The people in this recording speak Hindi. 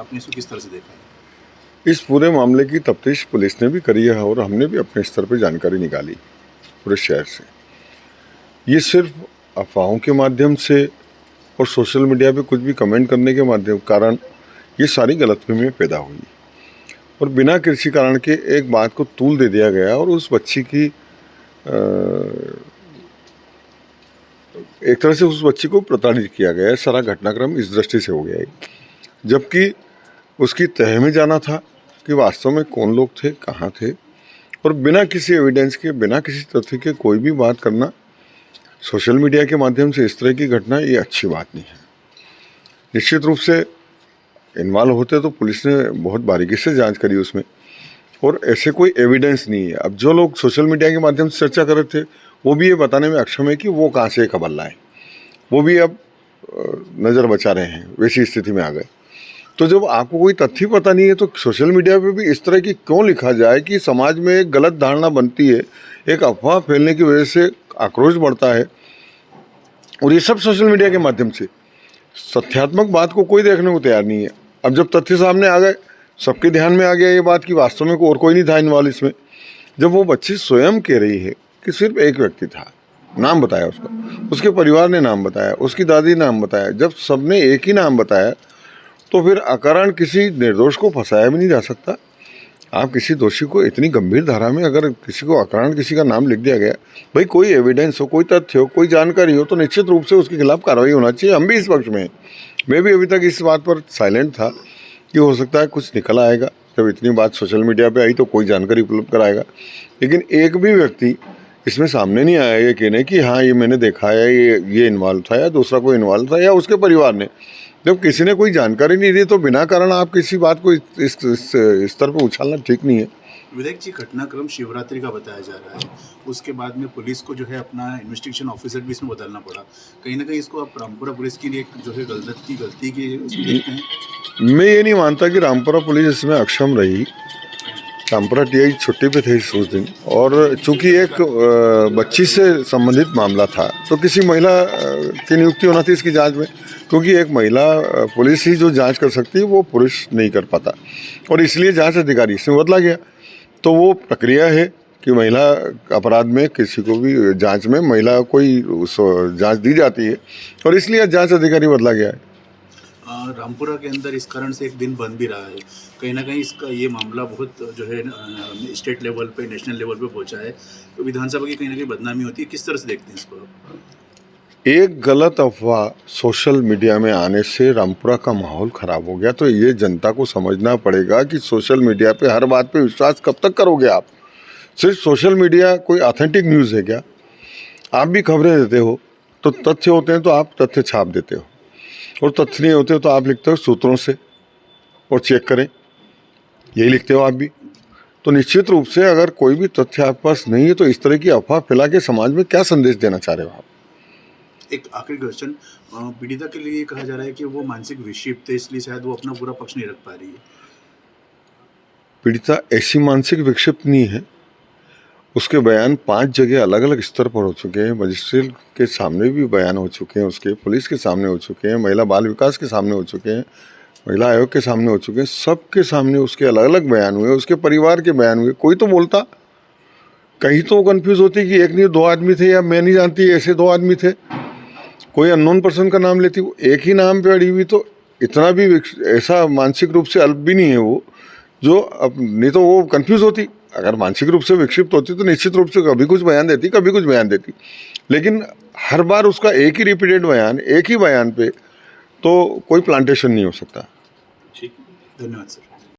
आपने इसको किस तरह से देखा है? इस पूरे मामले की तफ्तीश पुलिस ने भी करी है और हमने भी अपने स्तर पर जानकारी निकाली पूरे शहर से। ये सिर्फ अफवाहों के माध्यम से और सोशल मीडिया पे कुछ भी कमेंट करने के माध्यम कारण ये सारी गलतफहमियाँ पैदा हुई और बिना किसी कारण के एक बात को तूल दे दिया गया और उस बच्ची की एक तरह से उस बच्ची को प्रताड़ित किया गया है। सारा घटनाक्रम इस दृष्टि से हो गया है, जबकि उसकी तह में जाना था कि वास्तव में कौन लोग थे, कहाँ थे, और बिना किसी एविडेंस के, बिना किसी तथ्य के कोई भी बात करना सोशल मीडिया के माध्यम से इस तरह की घटना, ये अच्छी बात नहीं है। निश्चित रूप से इन्वॉल्व होते तो पुलिस ने बहुत बारीकी से जांच करी उसमें, और ऐसे कोई एविडेंस नहीं है। अब जो लोग सोशल मीडिया के माध्यम से चर्चा कर रहे थे वो भी ये बताने में अक्षम है कि वो कहाँ से खबर लाए, वो भी अब नज़र बचा रहे हैं, वैसी स्थिति में आ गए। तो जब आपको कोई तथ्य पता नहीं है तो सोशल मीडिया पे भी इस तरह की क्यों लिखा जाए कि समाज में एक गलत धारणा बनती है, एक अफवाह फैलने की वजह से आक्रोश बढ़ता है, और ये सब सोशल मीडिया के माध्यम से। तथ्यात्मक बात को कोई देखने को तैयार नहीं है। अब जब तथ्य सामने आ गए, सबके ध्यान में आ गया ये बात कि वास्तव में और कोई नहीं था इन्वॉल्व इसमें। जब वो बच्ची स्वयं कह रही है कि सिर्फ एक व्यक्ति था, नाम बताया उसका, उसके परिवार ने नाम बताया, उसकी दादी ने नाम बताया, जब सबने एक ही नाम बताया तो फिर अकारण किसी निर्दोष को फंसाया भी नहीं जा सकता। आप किसी दोषी को इतनी गंभीर धारा में अगर किसी को अकारण किसी का नाम लिख दिया गया, भाई कोई एविडेंस हो, कोई तथ्य हो, कोई जानकारी हो तो निश्चित रूप से उसके खिलाफ कार्रवाई होना चाहिए। हम भी इस पक्ष में हैं। मैं भी अभी तक इस बात पर साइलेंट था कि हो सकता है कुछ निकल आएगा। जब इतनी बात सोशल मीडिया पे आई तो कोई जानकारी उपलब्ध कराएगा, लेकिन एक भी व्यक्ति इसमें सामने नहीं आया ये कहने कि हाँ ये मैंने देखा है, ये इन्वॉल्व था, या दूसरा कोई इन्वॉल्व था, या उसके परिवार ने। जब किसी ने कोई जानकारी नहीं दी तो बिना कारण आप किसी बात को इस स्तर पर उछालना ठीक नहीं है। विधायक जी, घटनाक्रम शिवरात्रि का बताया जा रहा है, उसके बाद में पुलिस को जो है अपना इन्वेस्टिगेशन ऑफिसर भी इसमें बदलना पड़ा। कहीं ना कहीं इसको आप रामपुरा पुलिस की लिए जो है गलती की उसमें देखते हैं? मैं ये नहीं मानता कि रामपुरा पुलिस इसमें अक्षम रही। रामपुरा टीआई छुट्टी पे थे उस दिन, और चूंकि एक बच्ची से संबंधित मामला था तो किसी महिला की नियुक्ति होना थी इसकी जांच में, क्योंकि एक महिला पुलिस ही जो जांच कर सकती है वो पुरुष नहीं कर पाता, और इसलिए जांच अधिकारी इसमें बदला गया। तो वो प्रक्रिया है कि महिला अपराध में किसी को भी जांच में महिला कोई जांच दी जाती है, और इसलिए जांच अधिकारी बदला गया है। रामपुरा के अंदर इस कारण से एक दिन बंद भी रहा है। कहीं ना कहीं इसका ये मामला बहुत जो है स्टेट लेवल पे, नेशनल लेवल पे पहुंचा है, तो विधानसभा की कहीं ना कहीं बदनामी होती है। किस तरह से देखते हैं इसको? एक गलत अफवाह सोशल मीडिया में आने से रामपुरा का माहौल ख़राब हो गया। तो ये जनता को समझना पड़ेगा कि सोशल मीडिया पे हर बात पे विश्वास कब तक करोगे आप। सिर्फ सोशल मीडिया कोई ऑथेंटिक न्यूज़ है क्या? आप भी खबरें देते हो तो तथ्य होते हैं तो आप तथ्य छाप देते हो, और तथ्य नहीं होते तो आप लिखते हो सूत्रों से और चेक करें, यही लिखते हो आप भी। तो निश्चित रूप से अगर कोई भी तथ्य आपके पास नहीं है तो इस तरह की अफवाह फैला के समाज में क्या संदेश देना चाह रहे हो आप? एक आखिरी क्वेश्चन, पीड़िता के लिए कहा जा रहा है कि वो मानसिक विक्षिप्त है, इसलिए शायद वो अपना पूरा पक्ष नहीं रख पा रही है। पीड़िता ऐसी मानसिक विक्षिप्त नहीं है। उसके बयान 5 जगह अलग अलग स्तर पर हो चुके हैं। मजिस्ट्रेट के सामने भी बयान हो चुके हैं, उसके पुलिस के सामने हो चुके हैं, महिला बाल विकास के सामने हो चुके हैं, महिला आयोग के सामने हो चुके हैं। सबके सामने उसके अलग अलग बयान हुए, उसके परिवार के बयान हुए। कोई तो बोलता, कहीं तो कंफ्यूज होती कि एक नहीं 2 आदमी थे, या मैं नहीं जानती ऐसे 2 आदमी थे, कोई अननोन पर्सन का नाम लेती, वो एक ही नाम पे अड़ी हुई। तो इतना भी ऐसा मानसिक रूप से अल्प भी नहीं है वो, जो अब नहीं तो वो कंफ्यूज होती। अगर मानसिक रूप से विक्षिप्त होती तो निश्चित रूप से कभी कुछ बयान देती, कभी कुछ बयान देती, लेकिन हर बार उसका एक ही रिपीटेड बयान, एक ही बयान पे तो कोई प्लांटेशन नहीं हो सकता। ठीक, धन्यवाद सर।